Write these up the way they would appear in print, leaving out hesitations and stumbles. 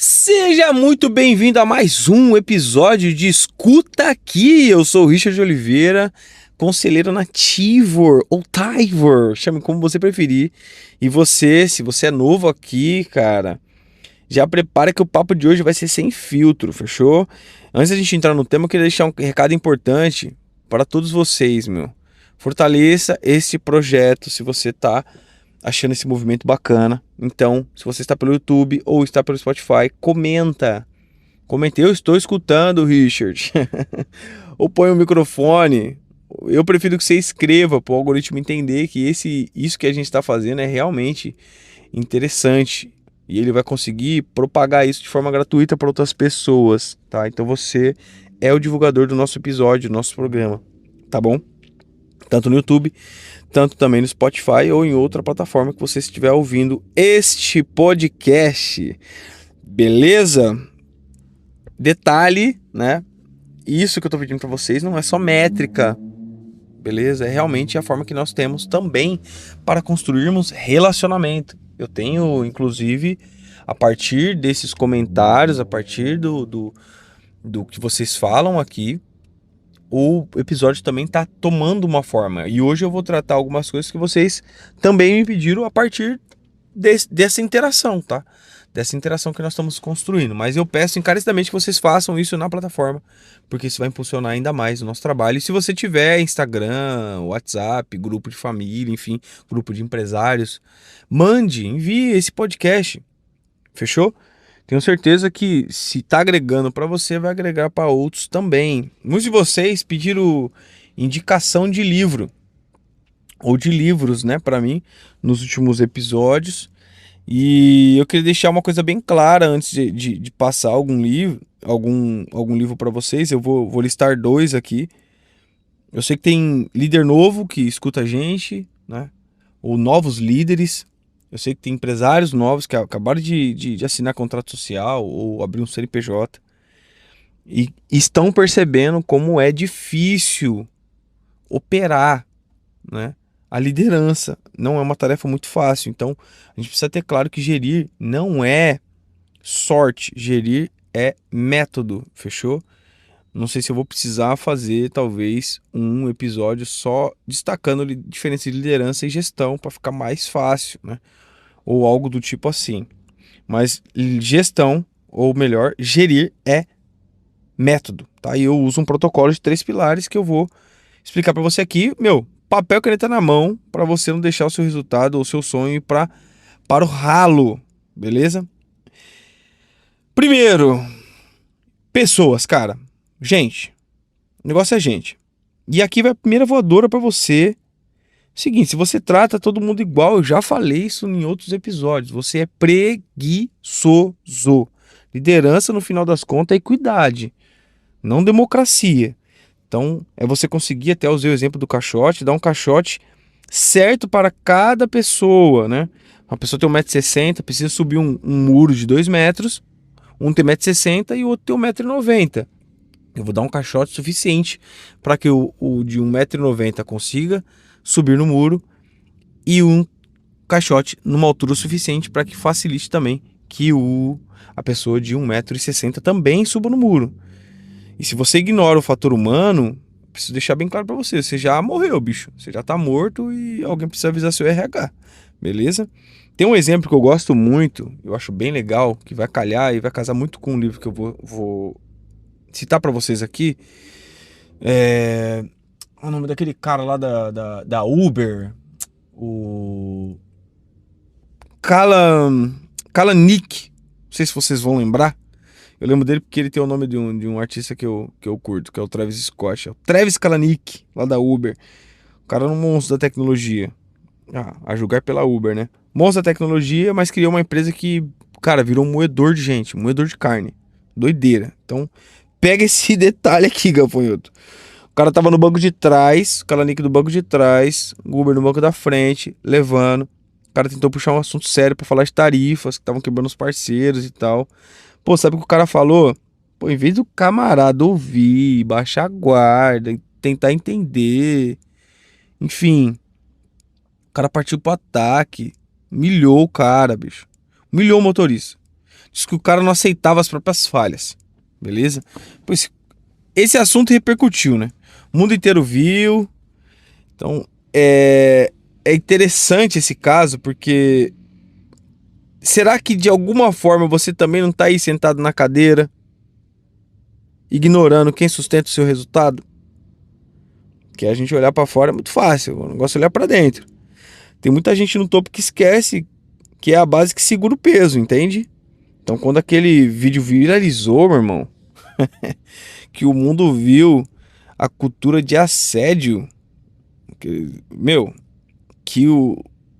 Seja muito bem-vindo a mais um episódio de Escuta Aqui. Eu sou o Richard Oliveira, conselheiro na Tivor ou Tivor, chame como você preferir. E você, se você é novo aqui, cara, já prepara que o papo de hoje vai ser sem filtro, fechou? Antes da gente entrar no tema, eu queria deixar um recado importante para todos vocês, meu. Fortaleça este projeto se você tá achando esse movimento bacana. Então, se você está pelo YouTube ou está pelo Spotify, comenta. Comenta, eu estou escutando, Richard. Ou põe o microfone. Eu prefiro que você escreva para o algoritmo entender que isso que a gente está fazendo é realmente interessante. E ele vai conseguir propagar isso de forma gratuita para outras pessoas, tá? Então você é o divulgador do nosso episódio, do nosso programa, tá bom? Tanto no YouTube, tanto também no Spotify ou em outra plataforma que você estiver ouvindo este podcast. Beleza? Detalhe, né? Isso que eu tô pedindo para vocês não é só métrica, beleza? É realmente a forma que nós temos também para construirmos relacionamento. Eu tenho, inclusive, a partir desses comentários, a partir do que vocês falam aqui, o episódio também tá tomando uma forma. E hoje eu vou tratar algumas coisas que vocês também me pediram a partir dessa interação, tá? Dessa interação que nós estamos construindo. Mas eu peço encarecidamente que vocês façam isso na plataforma, porque isso vai impulsionar ainda mais o nosso trabalho. E se você tiver Instagram, WhatsApp, grupo de família, enfim, grupo de empresários, envie esse podcast. Fechou? Tenho certeza que se tá agregando para você, vai agregar para outros também. Muitos de vocês pediram indicação de livro ou de livros, né, para mim nos últimos episódios. E eu queria deixar uma coisa bem clara antes de passar algum livro, algum livro para vocês. Eu vou listar dois aqui. Eu sei que tem líder novo que escuta a gente, né? Ou novos líderes. Eu sei que tem empresários novos que acabaram de assinar contrato social ou abrir um CNPJ e estão percebendo como é difícil operar, né? A liderança não é uma tarefa muito fácil. Então, a gente precisa ter claro que gerir não é sorte, gerir é método, fechou? Não sei se eu vou precisar fazer, talvez, um episódio só destacando diferença de liderança e gestão para ficar mais fácil, né? Ou algo do tipo assim. Mas gestão, ou melhor, gerir é método, tá? E eu uso um protocolo de 3 pilares que eu vou explicar para você aqui. Meu, papel e caneta na mão para você não deixar o seu resultado ou o seu sonho ir para o ralo, beleza? Primeiro, pessoas, cara. Gente, o negócio é gente. E aqui vai a primeira voadora para você. Seguinte, se você trata todo mundo igual, eu já falei isso em outros episódios, você é preguiçoso. Liderança, no final das contas, é equidade, não democracia. Então, é você conseguir, até usei o exemplo do caixote, dar um caixote certo para cada pessoa, né? Uma pessoa tem 1,60 m, precisa subir um muro de 2 metros, um tem 1,60 m e o outro tem 1,90 m. Eu vou dar um caixote suficiente para que o de 1,90 m consiga subir no muro e um caixote numa altura suficiente para que facilite também que a pessoa de 1,60 m também suba no muro. E se você ignora o fator humano, preciso deixar bem claro para você, você já morreu, bicho. Você já tá morto e alguém precisa avisar seu RH, beleza? Tem um exemplo que eu gosto muito, eu acho bem legal, que vai calhar e vai casar muito com um livro que eu vou citar para vocês aqui. O nome daquele cara lá da Uber, o Kalanick, não sei se vocês vão lembrar. Eu lembro dele porque ele tem o nome de um artista que eu curto, que é o Travis Scott. É o Travis Kalanick, lá da Uber. O cara é um monstro da tecnologia. A julgar pela Uber, né? Monstro da tecnologia, mas criou uma empresa que, cara, virou um moedor de gente, um moedor de carne. Doideira. Então, pega esse detalhe aqui, gafanhoto. O cara tava no banco de trás, o Kalanick do banco de trás, o Uber no banco da frente, levando. O cara tentou puxar um assunto sério pra falar de tarifas, que estavam quebrando os parceiros e tal. Pô, sabe o que o cara falou? Pô, em vez do camarada ouvir, baixar a guarda, tentar entender, enfim, o cara partiu pro ataque, humilhou o cara, bicho. Humilhou o motorista. Diz que o cara não aceitava as próprias falhas. Beleza? Pois esse assunto repercutiu, né? O mundo inteiro viu. Então, é interessante esse caso, porque será que de alguma forma você também não tá aí sentado na cadeira, ignorando quem sustenta o seu resultado? Que a gente olhar pra fora é muito fácil, o negócio é olhar pra dentro. Tem muita gente no topo que esquece que é a base que segura o peso, entende? Então, quando aquele vídeo viralizou, meu irmão, que o mundo viu a cultura de assédio,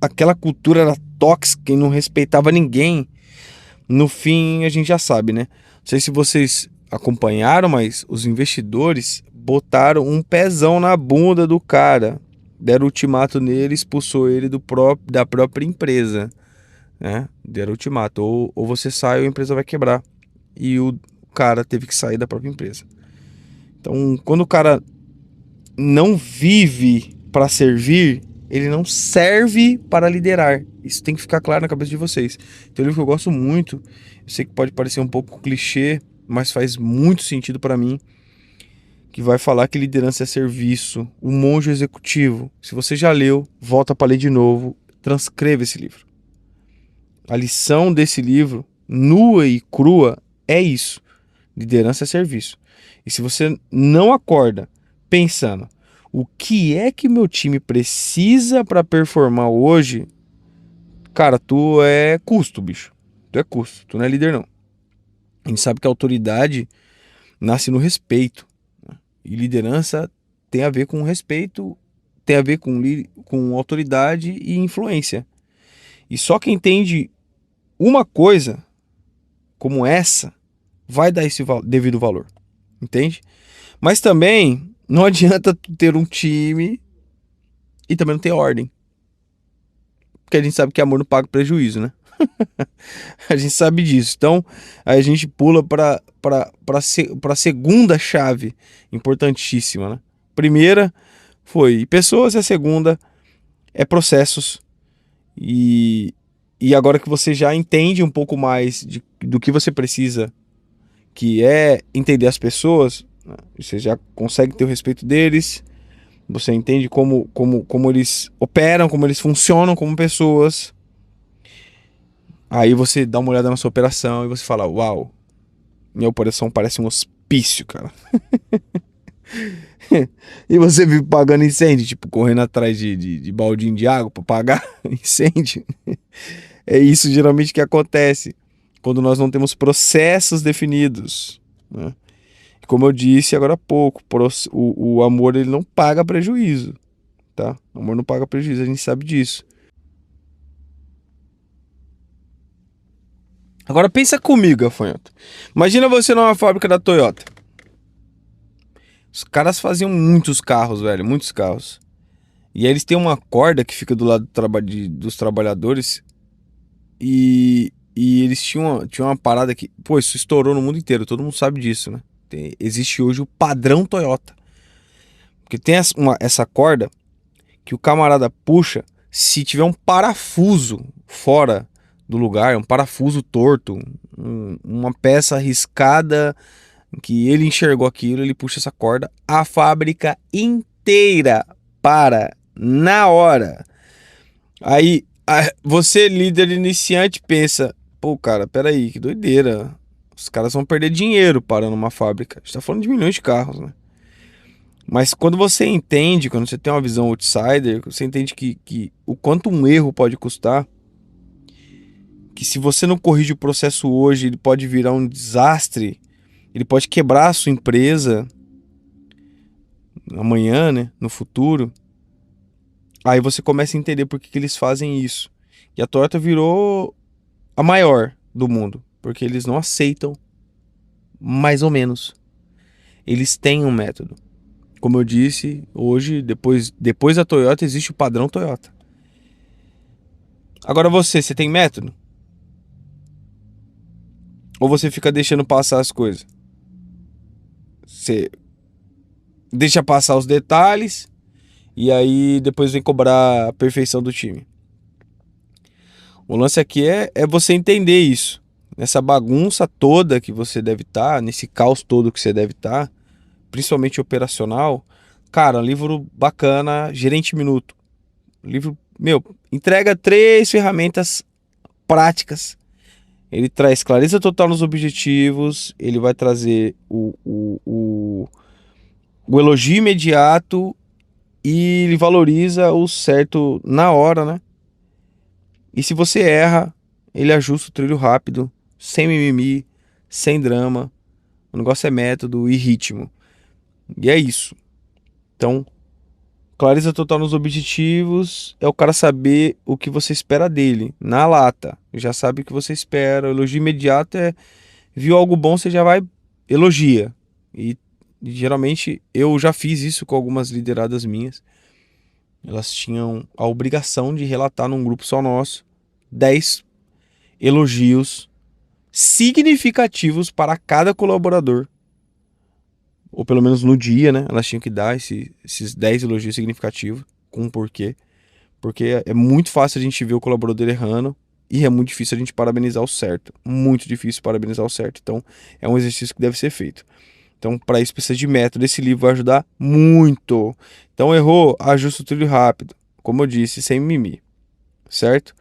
aquela cultura era tóxica e não respeitava ninguém. No fim, a gente já sabe, né? Não sei se vocês acompanharam, mas os investidores botaram um pezão na bunda do cara, deram ultimato nele, expulsou ele da própria empresa, né? Deram ultimato, ou você sai ou a empresa vai quebrar. E o cara teve que sair da própria empresa. Então, quando o cara não vive para servir, ele não serve para liderar. Isso tem que ficar claro na cabeça de vocês. Tem um livro que eu gosto muito, eu sei que pode parecer um pouco clichê, mas faz muito sentido para mim, que vai falar que liderança é serviço. O Monge Executivo. Se você já leu, volta para ler de novo, transcreva esse livro. A lição desse livro, nua e crua, é isso. Liderança é serviço. E se você não acorda pensando o que é que meu time precisa para performar hoje, cara, tu é custo, bicho. Tu é custo, tu não é líder não. A gente sabe que a autoridade nasce no respeito. E liderança tem a ver com respeito, tem a ver com autoridade e influência. E só quem entende uma coisa como essa vai dar esse devido valor. Entende? Mas também não adianta ter um time e também não ter ordem. Porque a gente sabe que amor não paga prejuízo, né? A gente sabe disso. Então, aí a gente pula para a segunda chave importantíssima, né? Primeira foi pessoas, e a segunda é processos. E agora que você já entende um pouco mais do que você precisa, que é entender as pessoas, né? Você já consegue ter o respeito deles, você entende como eles operam, como eles funcionam como pessoas. Aí você dá uma olhada na sua operação e você fala, uau, minha operação parece um hospício, cara. E você vive pagando incêndio, tipo, correndo atrás de baldinho de água pra pagar incêndio. É isso geralmente que acontece quando nós não temos processos definidos, né? Como eu disse agora há pouco, o amor ele não paga prejuízo, tá? O amor não paga prejuízo, a gente sabe disso. Agora pensa comigo, Gafanhoto. Imagina você numa fábrica da Toyota. Os caras faziam muitos carros, velho, muitos carros. E aí eles têm uma corda que fica do lado dos trabalhadores. E eles tinham uma parada que, pô, isso estourou no mundo inteiro, todo mundo sabe disso, né? Existe hoje o padrão Toyota. Porque tem essa corda que o camarada puxa se tiver um parafuso fora do lugar, um parafuso torto, uma peça arriscada que ele enxergou aquilo, ele puxa essa corda, a fábrica inteira para na hora. Aí você, líder iniciante, pensa, pô, cara, peraí, que doideira. Os caras vão perder dinheiro parando uma fábrica. A gente tá falando de milhões de carros, né? Mas quando você entende, quando você tem uma visão outsider, você entende que o quanto um erro pode custar, que se você não corrige o processo hoje, ele pode virar um desastre, ele pode quebrar a sua empresa amanhã, né, no futuro. Aí você começa a entender por que eles fazem isso. E a Toyota virou a maior do mundo, porque eles não aceitam mais ou menos. Eles têm um método. Como eu disse, hoje, depois da Toyota, existe o padrão Toyota. Agora você tem método? Ou você fica deixando passar as coisas? Você deixa passar os detalhes e aí depois vem cobrar a perfeição do time. O lance aqui é você entender isso. nessa bagunça toda que você deve estar, nesse caos todo que você deve estar, principalmente operacional, cara, um livro bacana, Gerente Minuto. Livro, meu, entrega 3 ferramentas práticas. Ele traz clareza total nos objetivos, ele vai trazer o elogio imediato e ele valoriza o certo na hora, né? E se você erra, ele ajusta o trilho rápido, sem mimimi, sem drama. O negócio é método e ritmo. E é isso. Então, clareza total nos objetivos é o cara saber o que você espera dele, na lata. Já sabe o que você espera. O elogio imediato é, viu algo bom, você já vai, elogia. E geralmente eu já fiz isso com algumas lideradas minhas. Elas tinham a obrigação de relatar num grupo só nosso 10 elogios significativos para cada colaborador. Ou pelo menos no dia, né? Elas tinham que dar esses 10 elogios significativos, com um porquê. Porque é muito fácil a gente ver o colaborador errando e é muito difícil a gente parabenizar o certo. Muito difícil parabenizar o certo. Então, é um exercício que deve ser feito. Então, para isso precisa de método. Esse livro vai ajudar muito. Então, errou, ajusta o trilho rápido. Como eu disse, sem mimimi. Certo?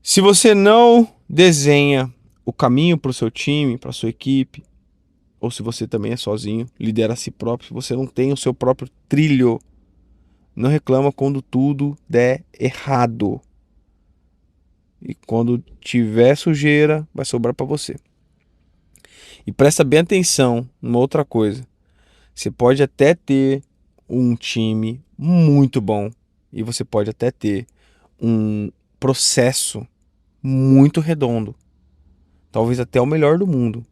Se você não desenha o caminho para o seu time, para a sua equipe, ou se você também é sozinho, lidera a si próprio, se você não tem o seu próprio trilho, não reclama quando tudo der errado. E quando tiver sujeira, vai sobrar para você. E presta bem atenção numa outra coisa. Você pode até ter um time muito bom e você pode até ter um processo muito redondo. Talvez até o melhor do mundo.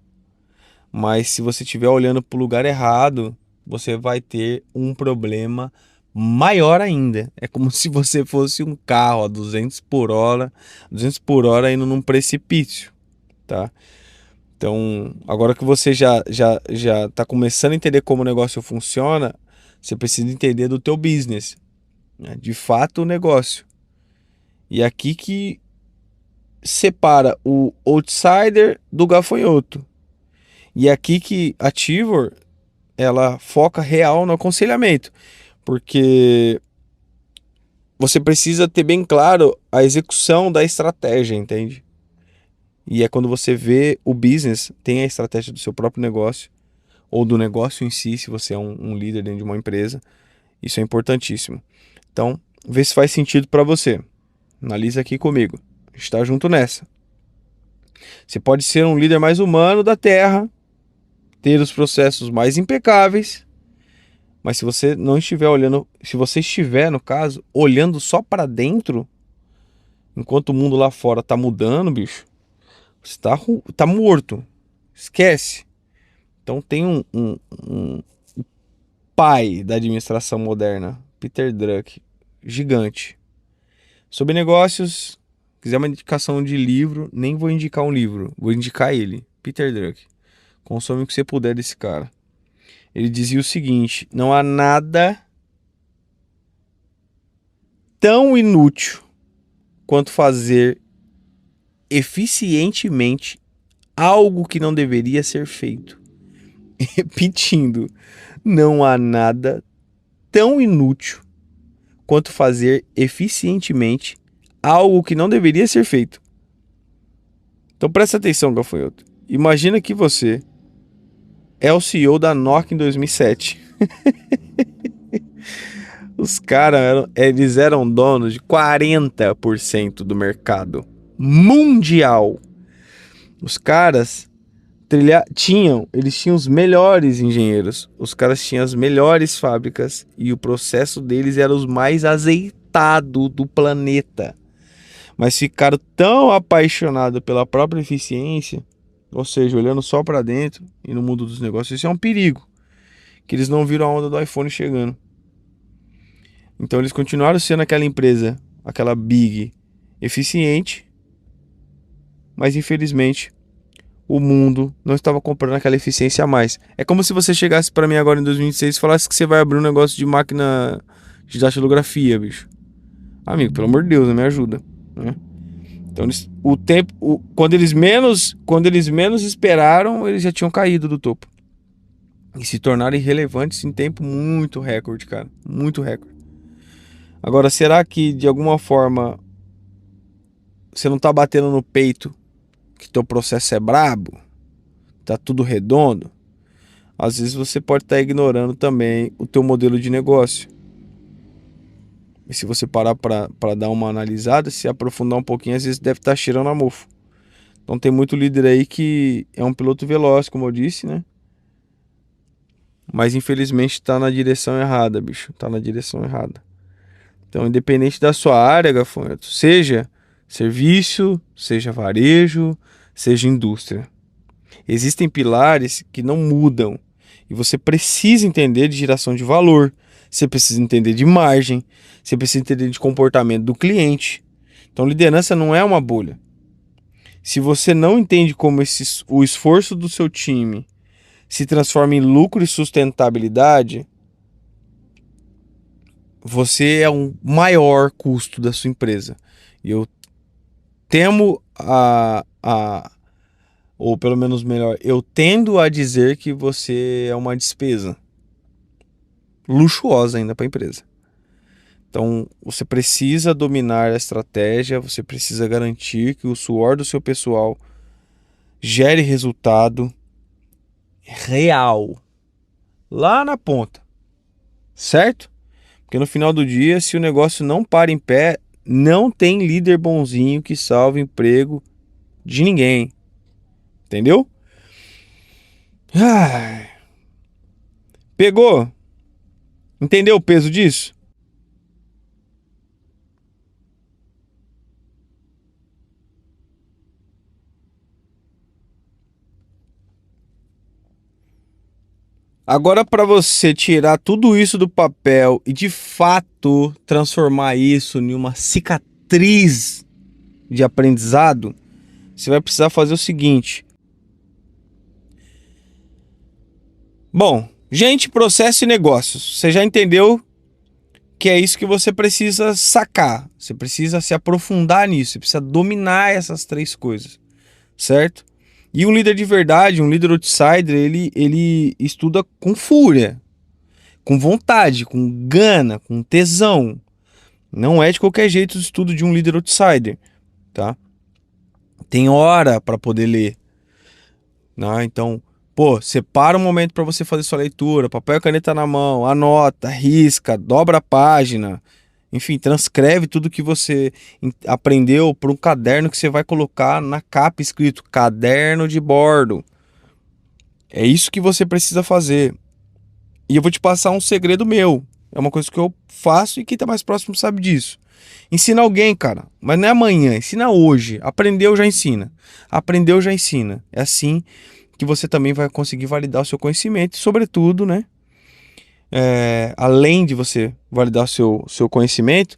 Mas se você estiver olhando para o lugar errado, você vai ter um problema maior ainda. É como se você fosse um carro a 200 por hora indo num precipício, tá? Então, agora que você já está começando a entender como o negócio funciona, você precisa entender do teu business, né? De fato o negócio. E aqui que separa o outsider do gafanhoto. E é aqui que a Tivor, ela foca real no aconselhamento, porque você precisa ter bem claro a execução da estratégia, entende? E é quando você vê o business, tem a estratégia do seu próprio negócio, ou do negócio em si, se você é um líder dentro de uma empresa, isso é importantíssimo. Então, vê se faz sentido para você. Analisa aqui comigo. A gente está junto nessa. Você pode ser um líder mais humano da Terra, ter os processos mais impecáveis, mas se você não estiver olhando, se você estiver, no caso, olhando só para dentro, enquanto o mundo lá fora tá mudando, bicho, você tá morto. Esquece. Então tem um pai da administração moderna, Peter Drucker, gigante. Sobre negócios, quiser uma indicação de livro, nem vou indicar um livro, vou indicar ele, Peter Drucker. Consome o que você puder desse cara. Ele dizia o seguinte: não há nada tão inútil quanto fazer eficientemente algo que não deveria ser feito. Repetindo, não há nada tão inútil quanto fazer eficientemente algo que não deveria ser feito. Então presta atenção, gafanhoto. Imagina que você é o CEO da Nokia em 2007. Os caras, eles eram donos de 40% do mercado mundial. Os caras eles tinham os melhores engenheiros, os caras tinham as melhores fábricas e o processo deles era os mais azeitado do planeta. Mas ficaram tão apaixonados pela própria eficiência, ou seja, olhando só para dentro e no mundo dos negócios, isso é um perigo, que eles não viram a onda do iPhone chegando. Então eles continuaram sendo aquela empresa, aquela big, eficiente, mas infelizmente o mundo não estava comprando aquela eficiência a mais. É como se você chegasse para mim agora em 2026 e falasse que você vai abrir um negócio de máquina de datilografia, bicho. Amigo, pelo amor de Deus, me ajuda, né? Então, quando eles menos esperaram, eles já tinham caído do topo. E se tornaram irrelevantes em tempo muito recorde, cara. Muito recorde. Agora, será que de alguma forma você não tá batendo no peito que teu processo é brabo? Tá tudo redondo? Às vezes você pode estar ignorando também o teu modelo de negócio. E se você parar para dar uma analisada, se aprofundar um pouquinho, às vezes deve estar cheirando a mofo. Então tem muito líder aí que é um piloto veloz, como eu disse, né? Mas infelizmente está na direção errada, bicho. Tá na direção errada. Então, independente da sua área, gafanhoto, seja serviço, seja varejo, seja indústria, existem pilares que não mudam. E você precisa entender de geração de valor. Você precisa entender de margem. Você precisa entender de comportamento do cliente. Então, liderança não é uma bolha. Se você não entende como o esforço do seu time se transforma em lucro e sustentabilidade, você é um maior custo da sua empresa. E eu temo ou pelo menos melhor, eu tendo a dizer que você é uma despesa luxuosa ainda para a empresa. Então, você precisa dominar a estratégia, você precisa garantir que o suor do seu pessoal gere resultado real lá na ponta, certo? Porque no final do dia, se o negócio não para em pé, não tem líder bonzinho que salve o emprego de ninguém, entendeu? Pegou? Entendeu o peso disso? Agora, para você tirar tudo isso do papel e de fato transformar isso em uma cicatriz de aprendizado, você vai precisar fazer o seguinte. Bom, gente, processo e negócios. Você já entendeu que é isso que você precisa sacar. Você precisa se aprofundar nisso. Você precisa dominar essas três coisas, certo? E um líder de verdade, um líder outsider, ele estuda com fúria, com vontade, com gana, com tesão. Não é de qualquer jeito o estudo de um líder outsider, tá? Tem hora para poder ler, né? Então, separa um momento para você fazer sua leitura, papel e caneta na mão, anota, risca, dobra a página, enfim, transcreve tudo que você aprendeu para um caderno que você vai colocar na capa escrito caderno de bordo. É isso que você precisa fazer. E eu vou te passar um segredo meu. É uma coisa que eu faço e quem tá mais próximo sabe disso. Ensina alguém, cara. Mas não é amanhã, ensina hoje. Aprendeu, já ensina. Aprendeu, já ensina. É assim que você também vai conseguir validar o seu conhecimento. E, sobretudo, né? Além de você validar o seu conhecimento,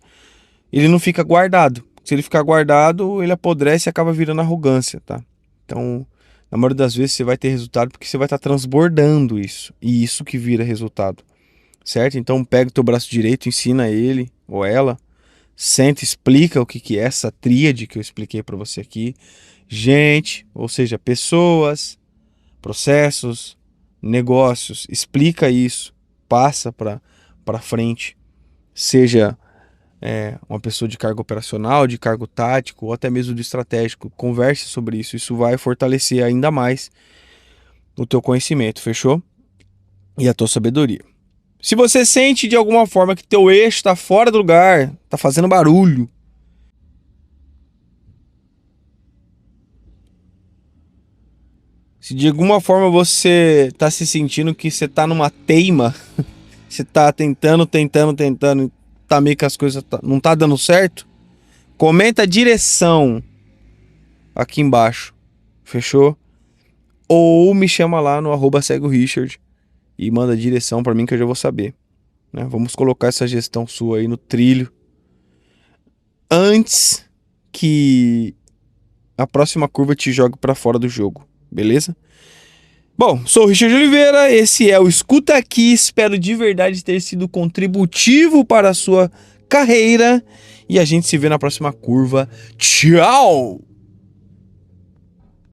ele não fica guardado. Se ele ficar guardado, ele apodrece e acaba virando arrogância, tá? Então, na maioria das vezes você vai ter resultado porque você vai estar transbordando isso. E isso que vira resultado, certo? Então, pega o teu braço direito, ensina ele ou ela, senta, explica o que é essa tríade que eu expliquei para você aqui. Gente, ou seja, pessoas, processos, negócios, explica isso. Passa para frente, seja uma pessoa de cargo operacional, de cargo tático ou até mesmo de estratégico, converse sobre isso, isso vai fortalecer ainda mais o teu conhecimento, fechou? E a tua sabedoria. Se você sente de alguma forma que teu eixo está fora do lugar, está fazendo barulho, se de alguma forma você está se sentindo que você está numa teima, você está tentando, tá meio que as coisas não tá dando certo, comenta a direção aqui embaixo, fechou? Ou me chama lá no @cegorichard e manda a direção para mim que eu já vou saber, né? Vamos colocar essa gestão sua aí no trilho antes que a próxima curva te jogue para fora do jogo, beleza? Bom, sou o Richard Oliveira, esse é o Escuta Aqui, espero de verdade ter sido contributivo para a sua carreira e a gente se vê na próxima curva. Tchau!